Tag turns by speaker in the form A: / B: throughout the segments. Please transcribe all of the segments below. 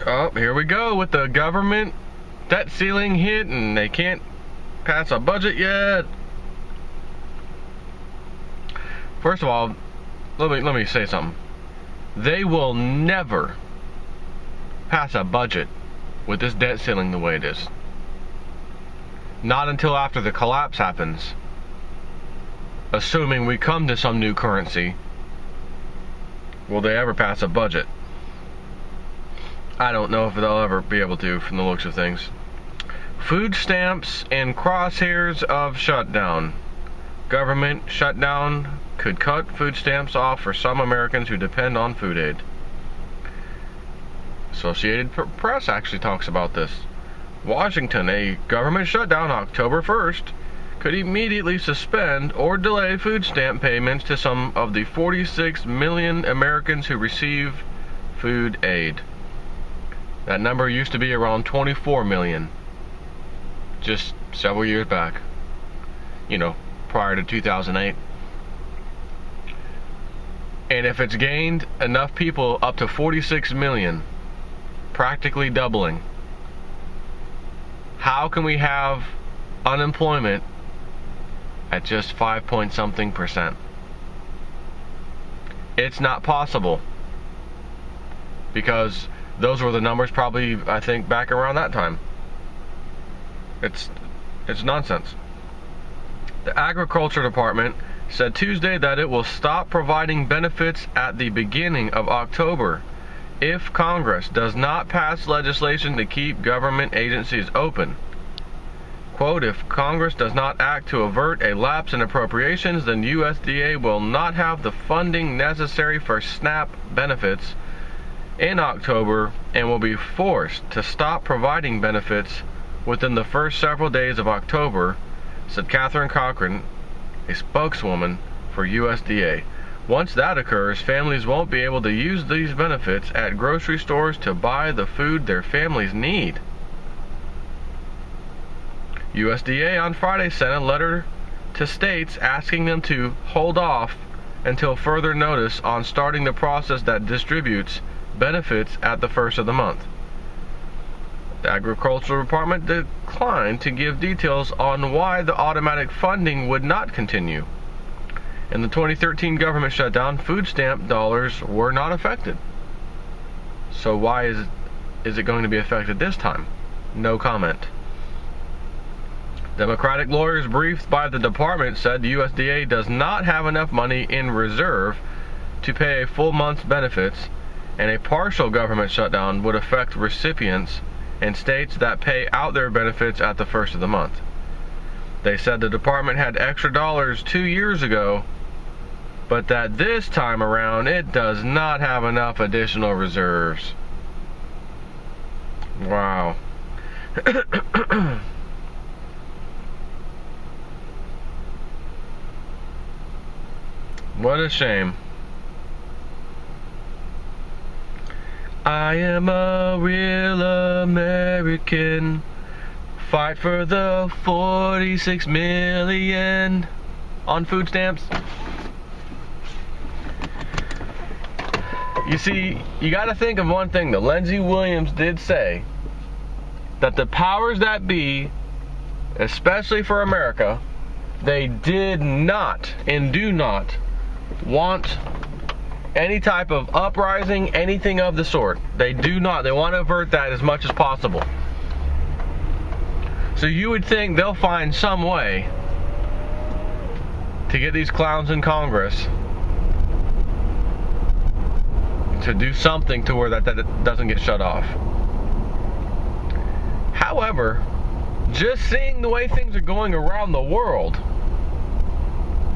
A: Oh, here we go with the government debt ceiling hit, and they can't pass a budget yet. First of all, let me say something. They will never pass a budget with this debt ceiling the way it is. Not until after the collapse happens. Assuming we come to some new currency, will they ever pass a budget? I don't know if they'll ever be able to, from the looks of things. Food stamps and crosshairs of shutdown. Government shutdown could cut food stamps off for some Americans who depend on food aid. Associated Press actually talks about this. Washington, a government shutdown October 1st could immediately suspend or delay food stamp payments to some of the 46 million Americans who receive food aid. That number used to be around 24 million just several years back, prior to 2008. And if it's gained enough people up to 46 million, practically doubling, how can we have unemployment at just 5-point-something%? It's not possible, because those were the numbers probably, I think, back around that time. It's nonsense. The Agriculture Department said Tuesday that it will stop providing benefits at the beginning of October if Congress does not pass legislation to keep government agencies open. Quote, if Congress does not act to avert a lapse in appropriations, then USDA will not have the funding necessary for SNAP benefits in October and will be forced to stop providing benefits within the first several days of October, said Catherine Cochran, a spokeswoman for USDA. Once that occurs, families won't be able to use these benefits at grocery stores to buy the food their families need. USDA on Friday sent a letter to states asking them to hold off until further notice on starting the process that distributes benefits at the first of the month. The Agricultural Department declined to give details on why the automatic funding would not continue. In the 2013 government shutdown, food stamp dollars were not affected. So why is it going to be affected this time? No comment. Democratic lawyers briefed by the department said the USDA does not have enough money in reserve to pay a full month's benefits, and a partial government shutdown would affect recipients in states that pay out their benefits at the first of the month. They said the department had extra dollars 2 years ago, but that this time around it does not have enough additional reserves. Wow. What a shame. I am a real American. Fight for the 46 million on food stamps. You see, you got to think of one thing that Lindsey Williams did say, that the powers that be, especially for America, they did not and do not want any type of uprising, anything of the sort. They do not. They want to avert that as much as possible. So you would think they'll find some way to get these clowns in Congress to do something to where that doesn't get shut off. However, just seeing the way things are going around the world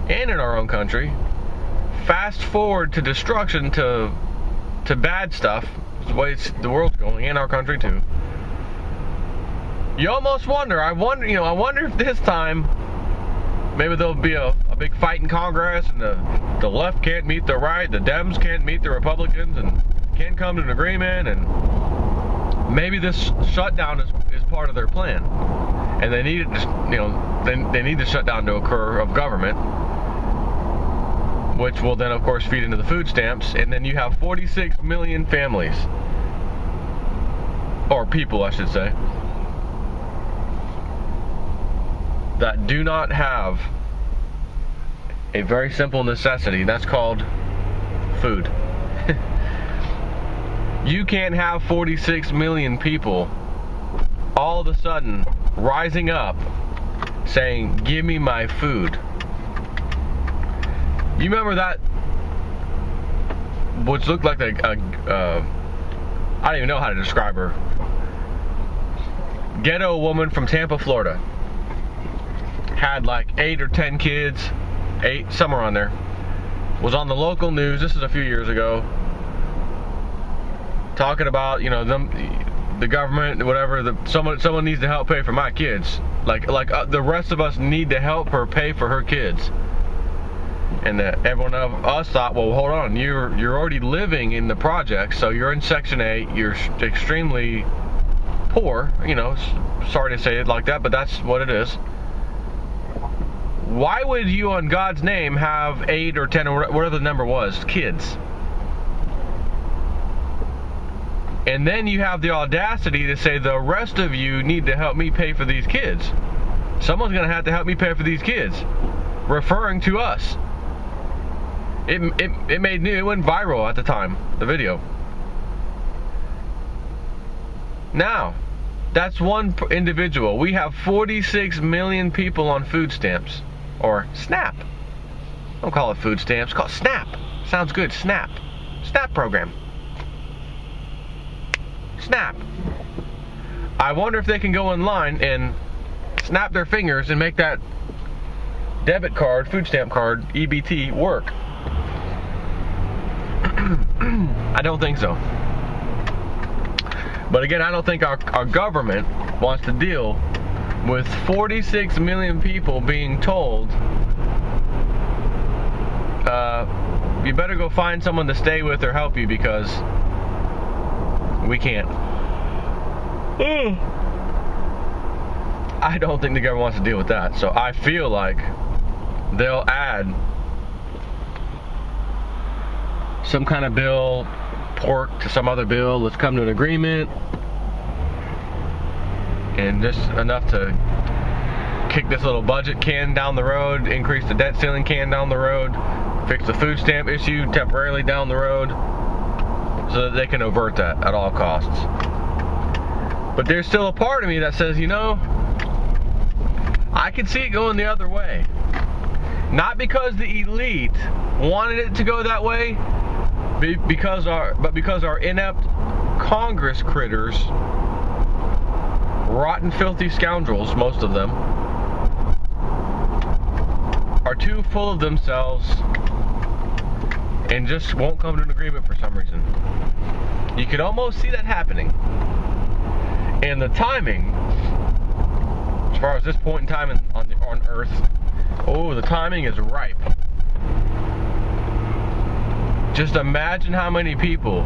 A: and in our own country, fast forward to destruction, to bad stuff, the way the world's going, in our country too. You almost wonder. I wonder if this time maybe there'll be a big fight in Congress, and the left can't meet the right, the Dems can't meet the Republicans, and can't come to an agreement, and maybe this shutdown is part of their plan, and they need it. They need the shutdown to occur of government, which will then, of course, feed into the food stamps, and then you have 46 million families or people, I should say, that do not have a very simple necessity. That's called food. You can't have 46 million people all of a sudden rising up saying, give me my food. You remember that, which looked like I don't even know how to describe her. Ghetto woman from Tampa, Florida. Had like 8 or 10 kids, 8, somewhere on there. Was on the local news, this is a few years ago, talking about, you know, the government, whatever, someone needs to help pay for my kids. Like the rest of us need to help her pay for her kids. And everyone of us thought, well, hold on, you're already living in the project, so you're in Section 8, you're extremely poor, you know, sorry to say it like that, but that's what it is. Why would you, on God's name, have 8 or 10 or whatever the number was, kids? And then you have the audacity to say the rest of you need to help me pay for these kids. Someone's going to have to help me pay for these kids. Referring to us. It went viral at the time, the video. Now, that's one individual. We have 46 million people on food stamps. Or SNAP. Don't call it food stamps, call it SNAP. Sounds good, SNAP. SNAP program. SNAP. I wonder if they can go online and snap their fingers and make that debit card, food stamp card, EBT, work. I don't think so. But again, I don't think our government wants to deal with 46 million people being told, you better go find someone to stay with or help you because we can't. I don't think the government wants to deal with that. So I feel like they'll add some kind of bill, pork to some other bill. Let's come to an agreement. And just enough to kick this little budget can down the road, increase the debt ceiling can down the road, fix the food stamp issue temporarily down the road, so that they can avert that at all costs. But there's still a part of me that says, you know, I could see it going the other way. Not because the elite wanted it to go that way, but because our inept Congress critters, rotten, filthy scoundrels, most of them, are too full of themselves and just won't come to an agreement for some reason. You could almost see that happening. And the timing, as far as this point in time on Earth, oh, the timing is ripe. Just imagine how many people,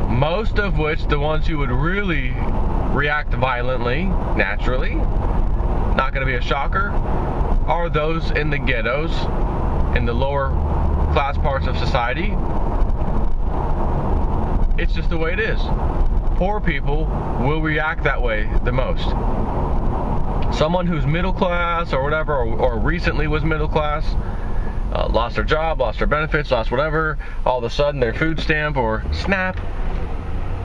A: most of which, the ones who would really react violently, naturally, not going to be a shocker, are those in the ghettos, in the lower class parts of society. It's just the way it is. Poor people will react that way the most. Someone who's middle class or whatever, or recently was middle class, lost their job, lost their benefits, lost whatever, all of a sudden their food stamp or SNAP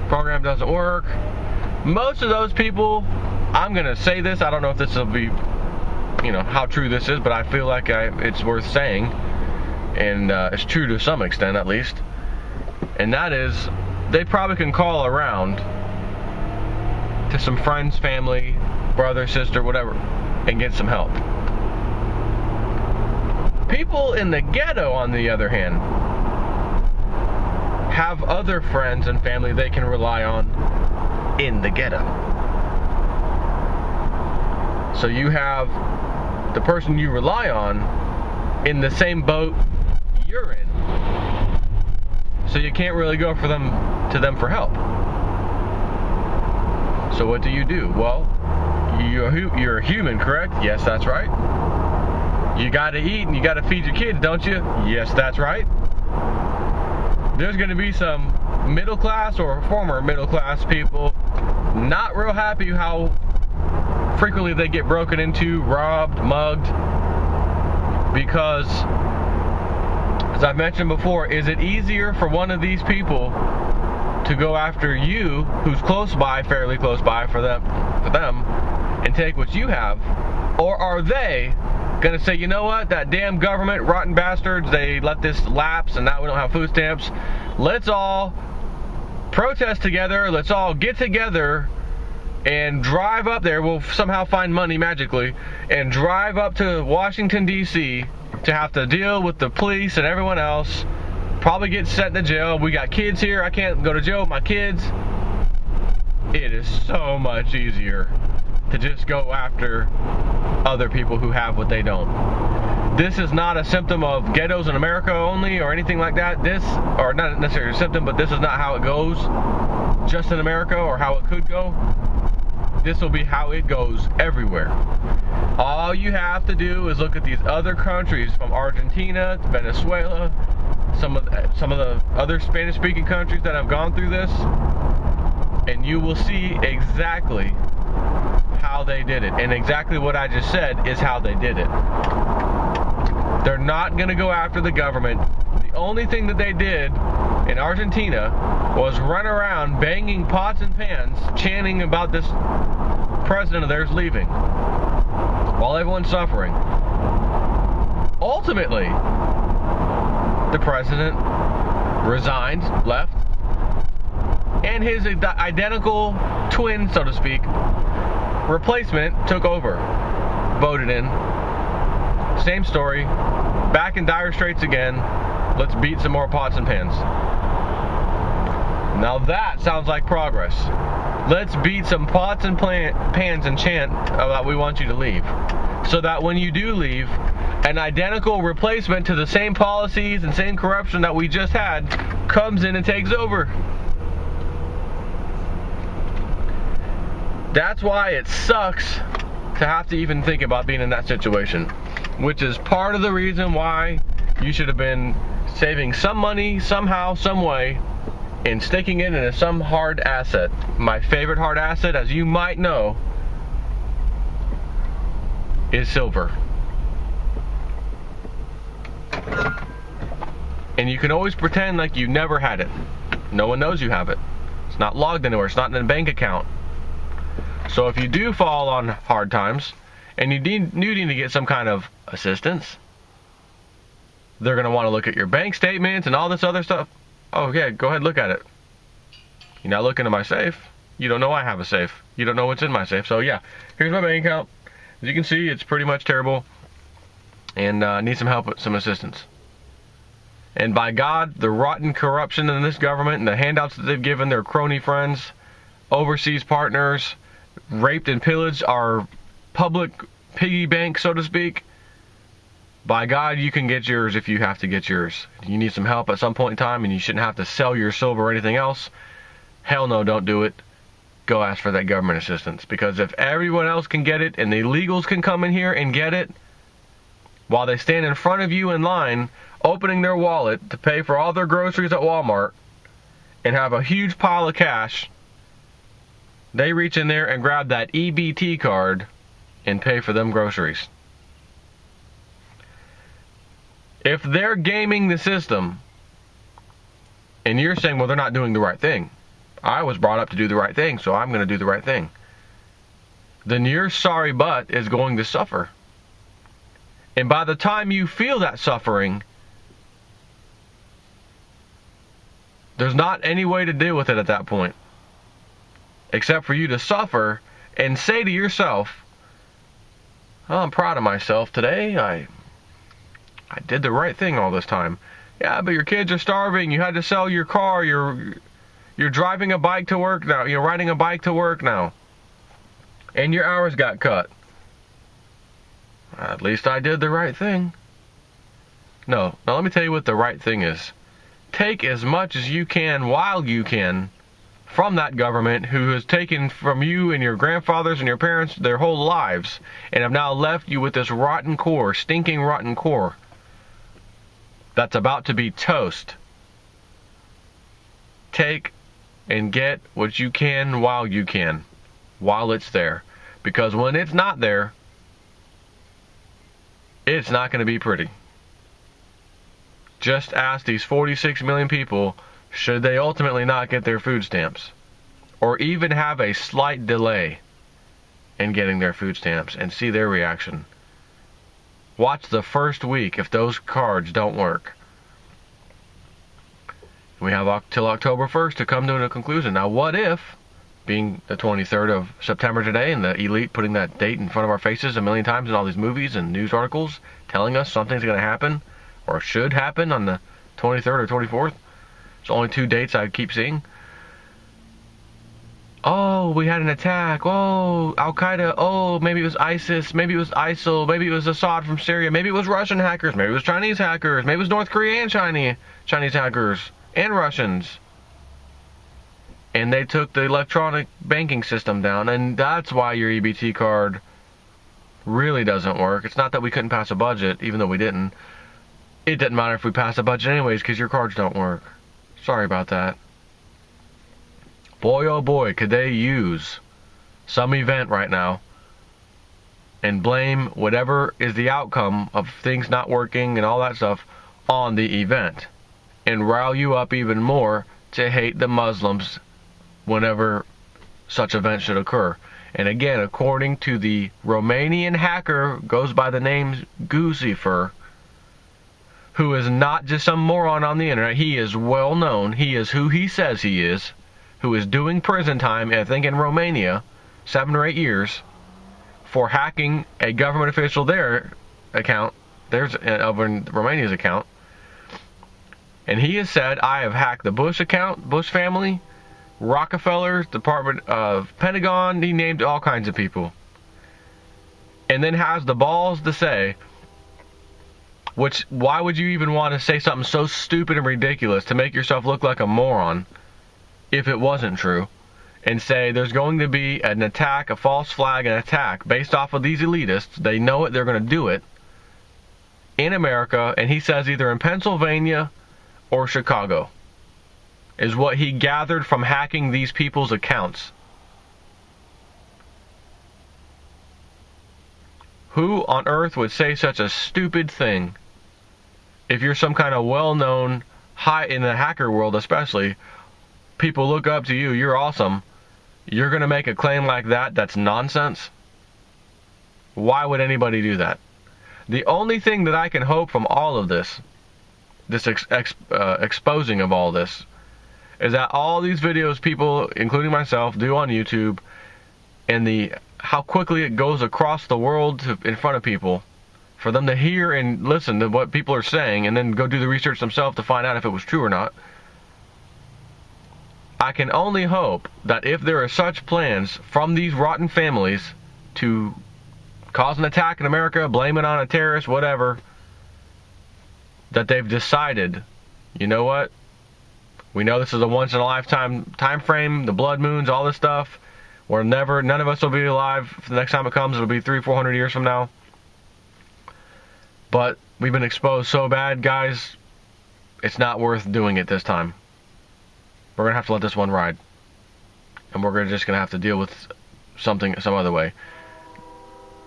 A: program doesn't work. Most of those people, I'm going to say this, I don't know if this will be, you know, how true this is, but I feel like it's worth saying, and it's true to some extent at least, and that is, they probably can call around to some friends, family, brother, sister, whatever, and get some help. People in the ghetto, on the other hand, have other friends and family they can rely on in the ghetto. So you have the person you rely on in the same boat you're in. So you can't really go to them for help. So what do? Well, you're a human, correct? Yes, that's right. You gotta eat and you gotta feed your kids, don't you? Yes, that's right. There's gonna be some middle class or former middle class people not real happy how frequently they get broken into, robbed, mugged, because, as I've mentioned before, is it easier for one of these people to go after you, who's close by, fairly close by for them, and take what you have, or are they gonna say, you know what, that damn government, rotten bastards, they let this lapse and now we don't have food stamps, let's all protest together, let's all get together and drive up there, we'll somehow find money magically, and drive up to Washington, D.C. to have to deal with the police and everyone else, probably get sent to jail. We got kids here, I can't go to jail with my kids. It is so much easier to just go after other people who have what they don't. This is not a symptom of ghettos in America only or anything like that. This, or not necessarily a symptom, but this is not how it goes just in America or how it could go. This will be how it goes everywhere. All you have to do is look at these other countries, from Argentina to Venezuela, some of the other Spanish-speaking countries that have gone through this, and you will see exactly how they did it. And exactly what I just said is how they did it. They're not going to go after the government. The only thing that they did in Argentina was run around banging pots and pans, chanting about this president of theirs leaving, while everyone's suffering. Ultimately, the president resigned, left, and his identical twin, so to speak, replacement took over, voted in. Same story, back in dire straits again. Let's beat some more pots and pans. Now that sounds like progress. Let's beat some pots and pans and chant about we want you to leave. So that when you do leave, an identical replacement to the same policies and same corruption that we just had comes in and takes over. That's why it sucks to have to even think about being in that situation, which is part of the reason why you should have been saving some money somehow, some way, and sticking it into some hard asset. My favorite hard asset, as you might know, is silver. And you can always pretend like you never had it. No one knows you have it. It's not logged anywhere. It's not in a bank account. So if you do fall on hard times and you need to get some kind of assistance, they're going to want to look at your bank statements and all this other stuff. Oh yeah, go ahead and look at it. You're not looking at my safe. You don't know I have a safe. You don't know what's in my safe. So yeah, here's my bank account. As you can see, it's pretty much terrible, and need some help with some assistance. And by God, the rotten corruption in this government and the handouts that they've given their crony friends, overseas partners, raped and pillaged our public piggy bank, so to speak. By God, you can get yours if you have to get yours. You need some help at some point in time and you shouldn't have to sell your silver or anything else. Hell no, don't do it. Go ask for that government assistance. Because if everyone else can get it and the illegals can come in here and get it, while they stand in front of you in line, opening their wallet to pay for all their groceries at Walmart and have a huge pile of cash, they reach in there and grab that EBT card and pay for them groceries. If they're gaming the system and you're saying, well, they're not doing the right thing, I was brought up to do the right thing, so I'm going to do the right thing, then your sorry butt is going to suffer. And by the time you feel that suffering, there's not any way to deal with it at that point, except for you to suffer and say to yourself, oh, I'm proud of myself today. I did the right thing all this time. Yeah, but your kids are starving. You had to sell your car. You're driving a bike to work now. You're riding a bike to work now. And your hours got cut. At least I did the right thing. No. Now let me tell you what the right thing is. Take as much as you can while you can from that government who has taken from you and your grandfathers and your parents their whole lives and have now left you with this rotten core, stinking rotten core that's about to be toast. take and get what you can while it's there. Because when it's not there, it's not going to be pretty. Just ask these 46 million people, should they ultimately not get their food stamps, or even have a slight delay in getting their food stamps, and see their reaction. Watch the first week if those cards don't work. We have till October 1st to come to a conclusion. Now, what if, being the 23rd of September today, and the elite putting that date in front of our faces a million times in all these movies and news articles telling us something's going to happen, or should happen on the 23rd or 24th? It's only 2 dates I keep seeing. Oh, we had an attack. Oh, Al-Qaeda. Oh, maybe it was ISIS. Maybe it was ISIL. Maybe it was Assad from Syria. Maybe it was Russian hackers. Maybe it was Chinese hackers. Maybe it was North Korea and Chinese hackers and Russians. And they took the electronic banking system down, and that's why your EBT card really doesn't work. It's not that we couldn't pass a budget, even though we didn't. It didn't matter if we passed a budget anyways, because your cards don't work. Sorry about that. Boy, oh boy, could they use some event right now and blame whatever is the outcome of things not working and all that stuff on the event, and rile you up even more to hate the Muslims whenever such event should occur. And again, according to the Romanian hacker, goes by the name Guccifer, who is not just some moron on the internet. He is well known. He is who he says he is, who is doing prison time, I think in Romania, 7 or 8 years, for hacking a government official their account, over in Romania's account. And he has said, I have hacked the Bush account, Bush family, Rockefeller, Department of Pentagon. He named all kinds of people. And then has the balls to say, why would you even want to say something so stupid and ridiculous to make yourself look like a moron if it wasn't true, and say there's going to be an attack, a false flag, an attack based off of these elitists. They know it, they're going to do it in America, and he says either in Pennsylvania or Chicago is what he gathered from hacking these people's accounts. Who on earth would say such a stupid thing? If you're some kind of well-known, high in the hacker world especially, people look up to you, you're awesome, you're going to make a claim like that? That's nonsense. Why would anybody do that? The only thing that I can hope from all of this exposing of all this, is that all these videos people, including myself, do on YouTube, and how quickly it goes across the world in front of people, for them to hear and listen to what people are saying, and then go do the research themselves to find out if it was true or not. I can only hope that if there are such plans from these rotten families to cause an attack in America, blame it on a terrorist, whatever, that they've decided, you know what? We know this is a once-in-a-lifetime time frame, the blood moons, all this stuff. None of us will be alive. The next time it comes, it'll be 300-400 years from now. But we've been exposed so bad, guys, it's not worth doing it this time. We're going to have to let this one ride. And we're just going to have to deal with something some other way.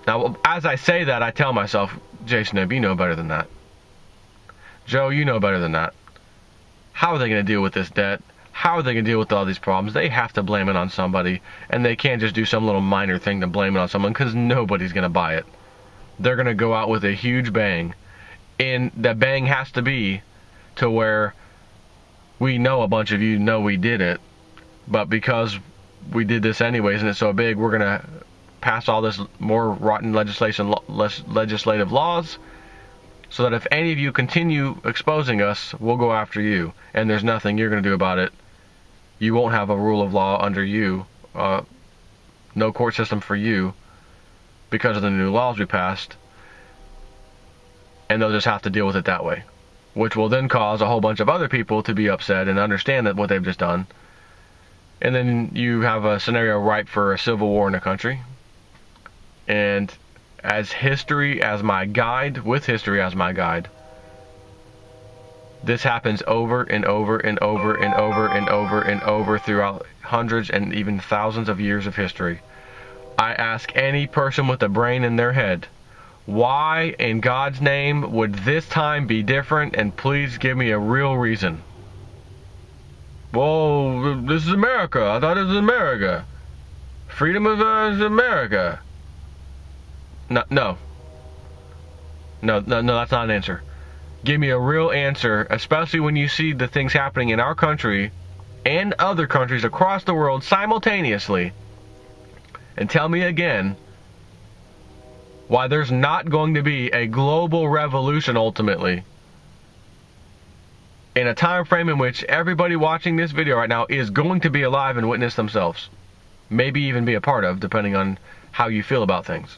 A: Now, as I say that, I tell myself, Jason, you know better than that. Joe, you know better than that. How are they going to deal with this debt? How are they going to deal with all these problems? They have to blame it on somebody, and they can't just do some little minor thing to blame it on someone, because nobody's going to buy it. They're going to go out with a huge bang, and that bang has to be to where we know a bunch of you know we did it, but because we did this anyways and it's so big, we're going to pass all this more rotten legislative laws, so that if any of you continue exposing us, we'll go after you, and there's nothing you're going to do about it. You won't have a rule of law under you, no court system for you, because of the new laws we passed, and they'll just have to deal with it that way, which will then cause a whole bunch of other people to be upset and understand that what they've just done, and then you have a scenario ripe for a civil war in the country. And as history as my guide, with history as my guide, This happens over and over and over and over and over and over throughout hundreds and even thousands of years of history. I ask any person with a brain in their head, why in God's name would this time be different? And please give me a real reason. Well, this is America. I thought it was America. Freedom of America. No, that's not an answer. Give me a real answer, especially when you see the things happening in our country and other countries across the world simultaneously. And tell me again why there's not going to be a global revolution ultimately in a time frame in which everybody watching this video right now is going to be alive and witness themselves. Maybe even be a part of, depending on how you feel about things.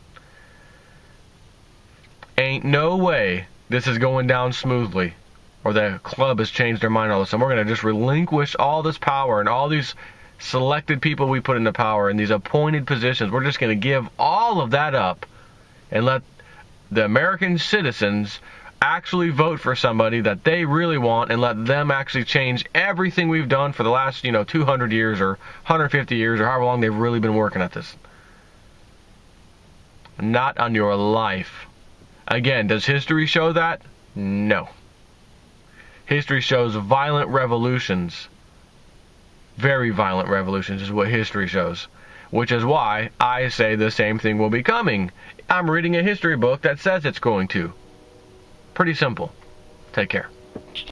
A: Ain't no way this is going down smoothly, or the club has changed their mind all of a sudden. We're going to just relinquish all this power and all these selected people we put into power in these appointed positions. We're just going to give all of that up and let the American citizens actually vote for somebody that they really want and let them actually change everything we've done for the last, 200 years or 150 years or however long they've really been working at this. Not on your life. Again, does history show that? No. History shows violent revolutions. Very violent revolutions is what history shows. Which is why I say the same thing will be coming. I'm reading a history book that says it's going to. Pretty simple. Take care.